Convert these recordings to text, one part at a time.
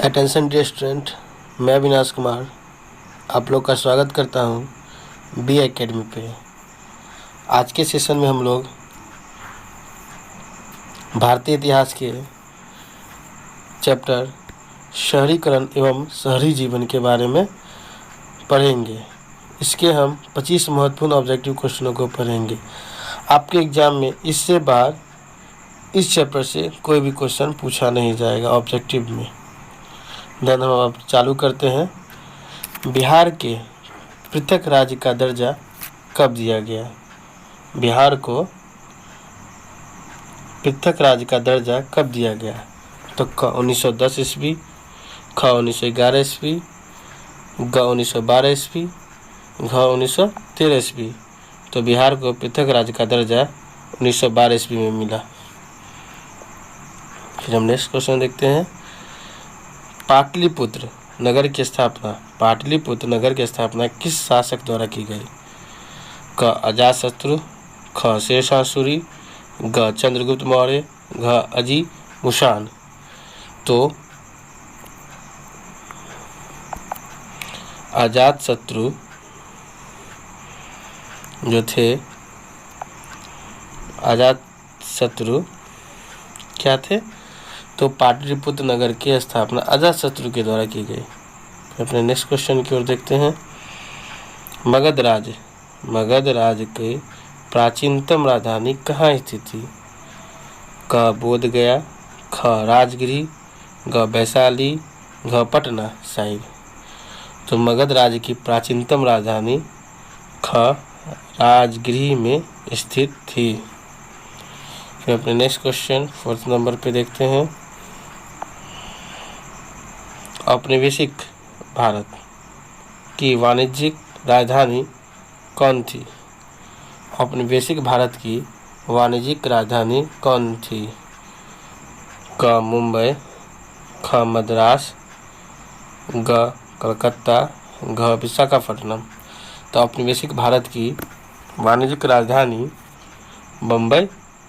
Attention dear student, मैं अविनाश कुमार आप लोग का स्वागत करता हूं बी एकेडमी पे। आज के सेशन में हम लोग भारतीय इतिहास के चैप्टर शहरीकरण एवं शहरी जीवन के बारे में पढ़ेंगे। इसके हम 25 महत्वपूर्ण ऑब्जेक्टिव क्वेश्चनों को पढ़ेंगे। आपके एग्ज़ाम में इससे बाहर इस चैप्टर से कोई भी क्वेश्चन पूछा नहीं जाएगा ऑब्जेक्टिव में। देन हम अब चालू करते हैं। बिहार के पृथक राज्य का दर्जा कब दिया गया? बिहार को पृथक राज्य का दर्जा कब दिया गया? तो क 1910 ईस्वी, ख 1911 ईस्वी, ग 1912 ईस्वी, घ 1913 ईस्वी। तो बिहार को पृथक राज्य का दर्जा 1912 ईस्वी में मिला। फिर हम नेक्स्ट क्वेश्चन देखते हैं। पाटलिपुत्र नगर की स्थापना किस शासक द्वारा की गई? क अजातशत्रु, ख शेरशाह सूरी, ग चंद्रगुप्त मौर्य, घ अजी मुशान। तो अजातशत्रु जो थे, अजातशत्रु क्या थे? तो पाटलिपुत्र नगर की स्थापना अजातशत्रु के द्वारा की गई। अपने नेक्स्ट क्वेश्चन की ओर देखते हैं। मगध राज्य की प्राचीनतम राजधानी कहाँ स्थित थी? क बोधगया, ख राजगिरी, ग वैशाली, घ पटना साहिब। तो मगध राज्य की प्राचीनतम राजधानी ख राजगिरी में स्थित थी। फिर अपने नेक्स्ट क्वेश्चन 4th नंबर पे देखते हैं। औपनिवेशिक भारत की वाणिज्यिक राजधानी कौन थी? औपनिवेशिक भारत की वाणिज्यिक राजधानी कौन थी? क मुंबई, ख मद्रास, ग कलकत्ता, घ विशाखापट्टनम। तो औपनिवेशिक भारत की वाणिज्यिक राजधानी बम्बई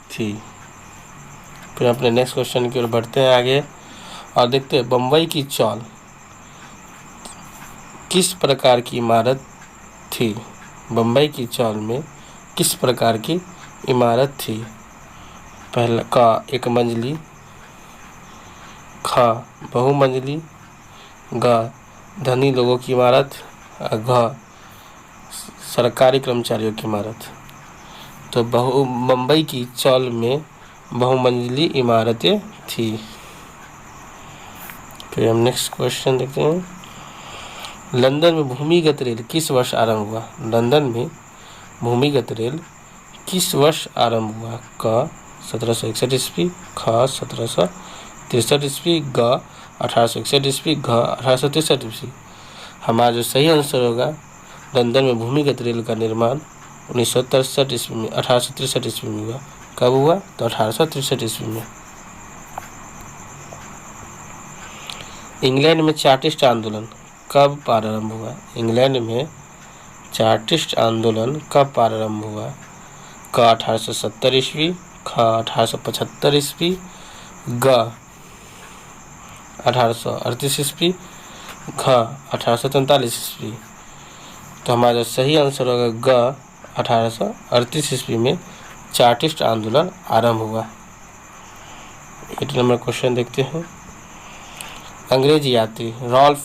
थी। फिर अपने नेक्स्ट क्वेश्चन की ओर बढ़ते हैं आगे और देखते हैं बम्बई की चौल किस प्रकार की इमारत थी? बम्बई की चौल में किस प्रकार की इमारत थी? पहला क एक मंजिली, ख बहुमंजिली, ग धनी लोगों की इमारत, घ सरकारी कर्मचारियों की इमारत। तो बम्बई की चौल में बहुमंजिली इमारतें थी। फिर हम नेक्स्ट क्वेश्चन देखते हैं। लंदन में भूमिगत रेल किस वर्ष आरंभ हुआ? लंदन में भूमिगत रेल किस वर्ष आरंभ हुआ? क 1761 ईस्वी, ख 1763 ईस्वी, ग 1861 ईस्वी, घ 1863 ईस्वी। हमारा जो सही आंसर होगा, लंदन में भूमिगत रेल का निर्माण 1963 ईस्वी में 1863 ईस्वी में हुआ। कब हुआ? तो 1863 ईस्वी में। इंग्लैंड में चार्टिस्ट आंदोलन कब प्रारंभ हुआ? इंग्लैंड में चार्टिस्ट आंदोलन कब प्रारंभ हुआ? क 1870 ईस्वी, ख 1875 ईस्वी, ग 1838 ईस्वी, घ 1843 ईस्वी। तो हमारा सही आंसर होगा ग 1838 ईस्वी में चार्टिस्ट आंदोलन आरंभ हुआ। 8 नंबर क्वेश्चन देखते हैं। अंग्रेज यात्री रॉल्फ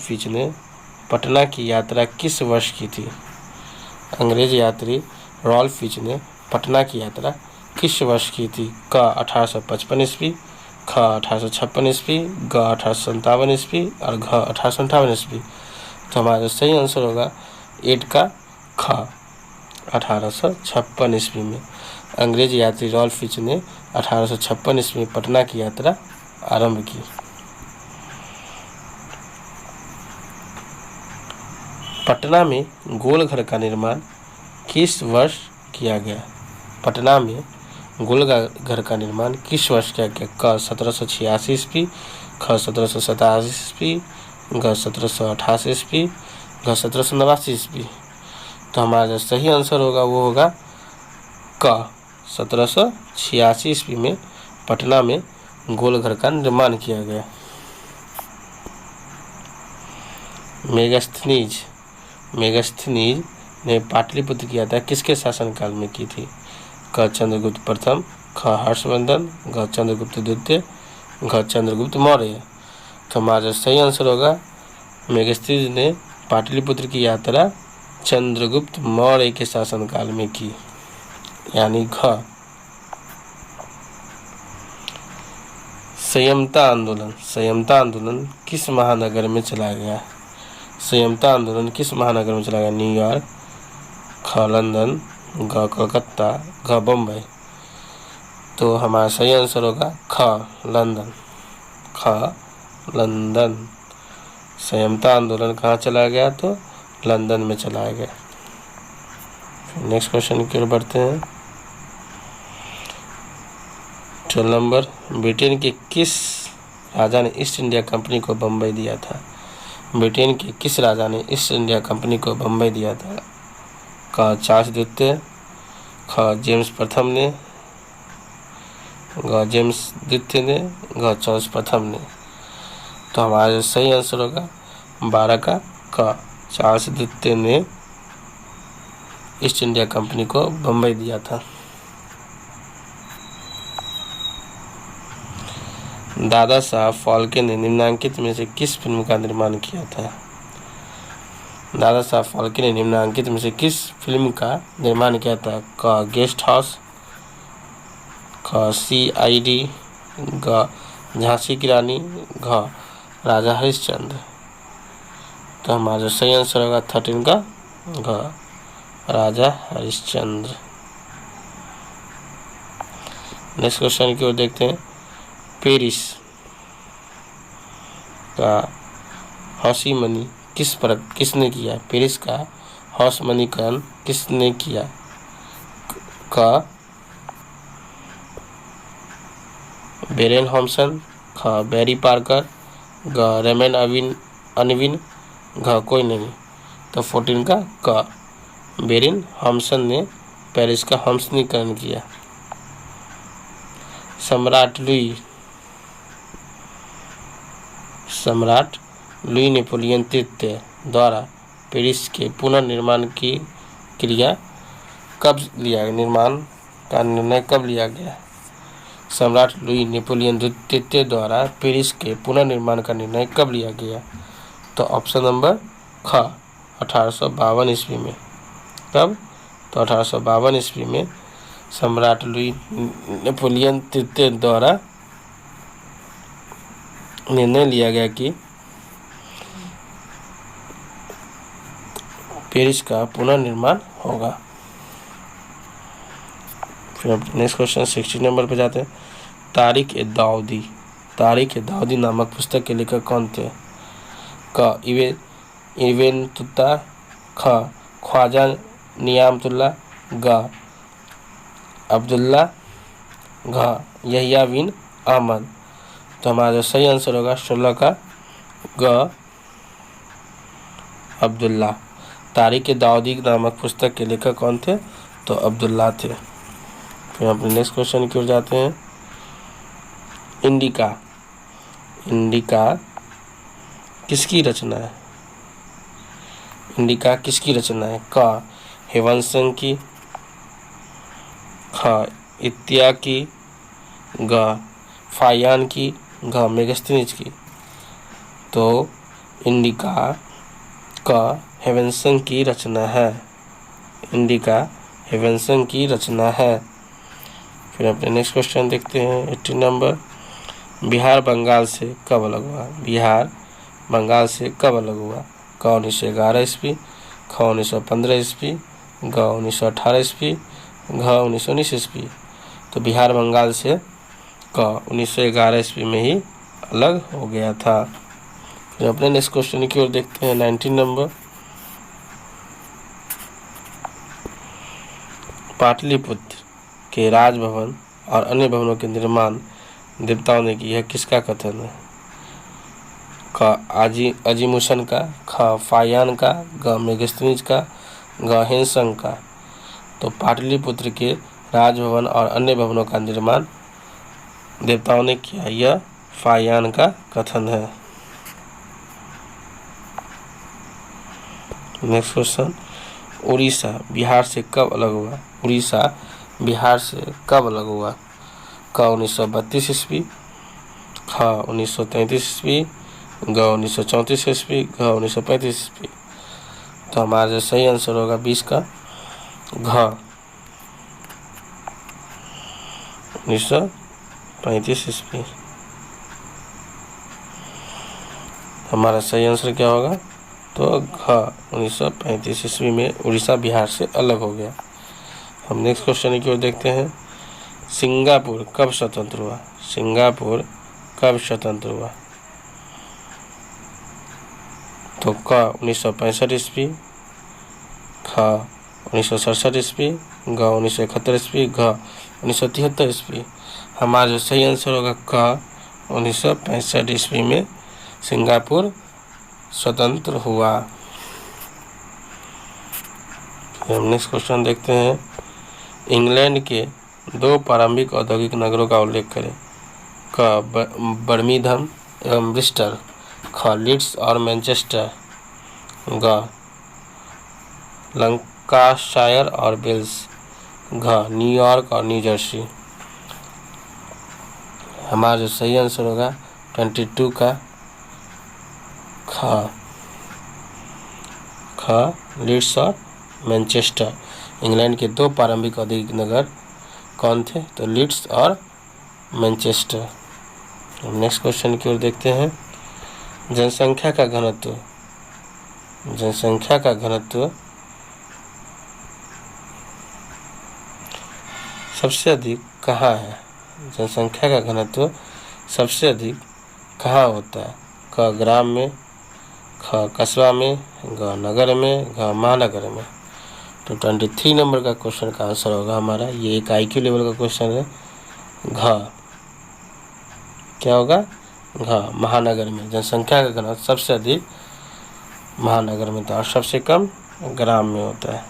फिच ने पटना की यात्रा किस वर्ष की थी? अंग्रेज यात्री रॉल्फ फिच ने पटना की यात्रा किस वर्ष की थी? क 1855 ईस्वी, ख 1856 ईस्वी, ग 1857 ईस्वी और घ 1858 ईस्वी। तो हमारा सही आंसर होगा 8 का ख 1856 ईस्वी में अंग्रेज यात्री रॉल्फ फिच ने 1856 ईस्वी में पटना की यात्रा आरंभ की। पटना में गोलघर का निर्माण किस वर्ष किया गया? पटना में गोलघर का निर्माण किस वर्ष किया गया? क 1786 ईस्वी, ख 1787 ईस्वी, घ 1788 ईस्वी, घ 1789 ईस्वी। तो हमारा जो सही आंसर होगा वो होगा क 1786 ईस्वी में पटना में गोल घर का निर्माण किया गया। मेगास्थनीज ने पाटलिपुत्र की यात्रा किसके शासनकाल में की थी? क चंद्रगुप्त प्रथम, ख हर्षवर्धन, घ चंद्रगुप्त द्वितीय, घ चंद्रगुप्त मौर्य। तो हमारा जो सही आंसर होगा, मेगास्थनीज ने पाटलिपुत्र की यात्रा चंद्रगुप्त मौर्य के शासनकाल में की, यानी घ। संयमता आंदोलन किस महानगर में चलाया गया? संयमता आंदोलन किस महानगर में चलाया गया? न्यूयॉर्क, ख लंदन, घ कलकत्ता, घ बम्बई। तो हमारा सही आंसर होगा ख लंदन। संयमता आंदोलन कहाँ चलाया गया? तो लंदन में चलाया गया। नेक्स्ट क्वेश्चन की ओर बढ़ते हैं। 12 नंबर, ब्रिटेन के किस राजा ने ईस्ट इंडिया कंपनी को बम्बई दिया था? ब्रिटेन के किस राजा ने ईस्ट इंडिया कंपनी को बम्बई दिया था? क चार्ल्स द्वितीय, ख जेम्स प्रथम ने, घ जेम्स द्वितीय ने, घ चार्ल्स प्रथम ने। तो हमारा सही आंसर होगा 12 का क, चार्ल्स द्वितीय ने ईस्ट इंडिया कंपनी को बम्बई दिया था। दादा साहब फाल्के ने निम्नलिखित में से किस फिल्म का निर्माण किया था? दादा साहब फाल्के ने निम्नलिखित में से किस फिल्म का निर्माण किया था? क गेस्ट हाउस, ख CID, घ झांसी की रानी, घ राजा हरिश्चंद्र। तो हमारा सही आंसर होगा 13 का घ, राजा हरिश्चंद्र। नेक्स्ट क्वेश्चन की ओर देखते हैं। पेरिस का हौसी मनी किसने किया? पेरिस का हौस मनीकरण किसने किया? क बेरेन हॉम्सन, ख बैरी पार्कर, घ रेमन अनविन, घ कोई नहीं। तो 14 का क, बेरेन हॉम्सन ने पेरिस का हंसनीकरण किया। सम्राट लुई नेपोलियन तृतीय द्वारा पेरिस के पुनर्निर्माण की क्रिया कब लिया गया? निर्माण का निर्णय कब लिया गया? सम्राट लुई नेपोलियन तृतीय द्वारा पेरिस के पुनर्निर्माण का निर्णय कब लिया गया? तो ऑप्शन नंबर ख, 1852 ईस्वी में। कब? तो 1852 ईस्वी में सम्राट लुई नेपोलियन तृतीय द्वारा निर्णय लिया गया कि पेरिस का पुनर्निर्माण होगा। फिर अब नेक्स्ट क्वेश्चन 60 नंबर पे जाते हैं। तारिक ए दाऊदी नामक पुस्तक के लेखक कौन थे? क इब्न तुता, ख ख्वाजा नियामतुल्ला, ग अब्दुल्ला, घ यहिया बिन अहमद। तो हमारा जो सही आंसर होगा 16 का ग, अब्दुल्ला। तारिक ए दाऊदी नामक पुस्तक के लेखक कौन थे? तो अब्दुल्ला थे। फिर अपने नेक्स्ट क्वेश्चन की ओर जाते हैं। इंडिका किसकी रचना है? इंडिका किसकी रचना है? क हेवनसंग की, ख इत्या की, ग फायान की, घ मेगास्थनीज की। तो इंडिका का हेवनसंग की रचना है। इंडिका हेवनसंग की रचना है। फिर अपने नेक्स्ट क्वेश्चन देखते हैं 18 नंबर। बिहार बंगाल से कब अलग हुआ? बिहार बंगाल से कब अलग हुआ? क 1911 ईस्वी, ख 1915 ईस्वी, घ 1918 ईस्वी, घ 1919 ईस्वी। तो बिहार बंगाल से क 1911 ईस्वी में ही अलग हो गया था। फिर अपने नेक्स्ट क्वेश्चन की ओर देखते हैं 19 नंबर। पाटलिपुत्र के राजभवन और अन्य भवनों के निर्माण देवताओं ने की है, किसका कथन है? क अजीमुशन का, ख फायान का, ग मेगास्थनीज का, घ हेनसंग का। तो पाटलिपुत्र के राजभवन और अन्य भवनों का निर्माण देवताओं ने किया, यह फायान का कथन है। नेक्स्ट क्वेश्चन, उड़ीसा बिहार से कब अलग हुआ? उड़ीसा बिहार से कब अलग हुआ? क 1932 ईस्वी, ख 1933 ईस्वी, ग 1934 ईस्वी, घ 1935 ईस्वी। तो हमारा जो सही आंसर होगा 20 का घ 1935 ईस्वी। हमारा सही आंसर क्या होगा? तो घ 1935 ईस्वी में उड़ीसा बिहार से अलग हो गया। हम नेक्स्ट क्वेश्चन की ओर देखते हैं। सिंगापुर कब स्वतंत्र हुआ? सिंगापुर कब स्वतंत्र हुआ? तो क 1965 ईस्वी, ख 1967 ईस्वी, ग 1971 ईस्वी, घ 1973 ईस्वी। हमारा जो सही आंसर होगा क 1965 ईस्वी में सिंगापुर स्वतंत्र हुआ। हम नेक्स्ट क्वेश्चन देखते हैं। इंग्लैंड के 2 प्रारंभिक औद्योगिक नगरों का उल्लेख करें। क बर्मिंघम एवं ब्रिस्टल, ख लीड्स और मैनचेस्टर, ग लंकाशायर और वेल्स, घ न्यूयॉर्क और न्यू जर्सी। हमारा जो सही आंसर होगा 22 का ख लीड्स और मैनचेस्टर। इंग्लैंड के 2 प्रारंभिक औद्योगिक नगर कौन थे? तो लीड्स और मैनचेस्टर। नेक्स्ट क्वेश्चन की ओर देखते हैं। जनसंख्या का घनत्व सबसे अधिक कहाँ है? जनसंख्या का घनत्व सबसे अधिक कहाँ होता है? क ग्राम में, ख कस्बा में, ग नगर में, घ महानगर में। तो 23 नंबर का क्वेश्चन का आंसर होगा हमारा, ये एक IQ लेवल का क्वेश्चन है, घ। क्या होगा? घ महानगर में जनसंख्या का घनत्व सबसे अधिक महानगर में था और सबसे कम ग्राम में होता है।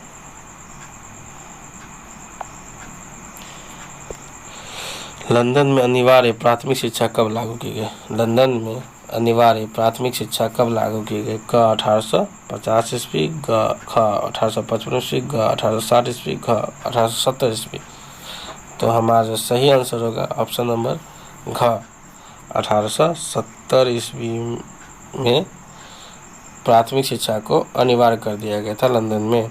लंदन में अनिवार्य प्राथमिक शिक्षा कब लागू की गई? लंदन में अनिवार्य प्राथमिक शिक्षा कब लागू की गई? क 1850 ईस्वी, ख 1855 ईस्वी, ग 1860 ईस्वी, घ 1870 ईस्वी। तो हमारा जो सही आंसर होगा ऑप्शन नंबर घ 1870 ईस्वी में प्राथमिक शिक्षा को अनिवार्य कर दिया गया था लंदन में।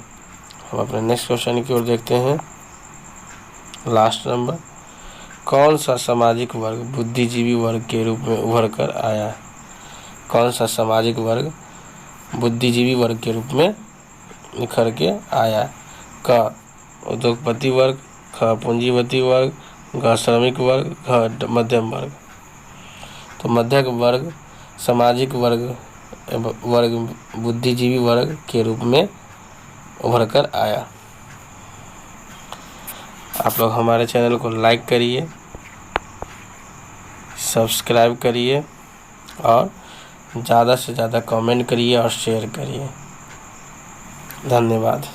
हम अपने नेक्स्ट क्वेश्चन की ओर देखते हैं। लास्ट नंबर, कौन सा सामाजिक वर्ग बुद्धिजीवी वर्ग के रूप में उभर कर आया? कौन सा सामाजिक वर्ग बुद्धिजीवी वर्ग के रूप में निखर के आया? क उद्योगपति वर्ग, ख पूंजीपति वर्ग, घ श्रमिक वर्ग, घ मध्यम वर्ग। तो मध्यम वर्ग सामाजिक वर्ग बुद्धिजीवी वर्ग के रूप में उभर कर आया। आप लोग हमारे चैनल को लाइक करिए, सब्सक्राइब करिए और ज़्यादा से ज़्यादा कमेंट करिए और शेयर करिए। धन्यवाद।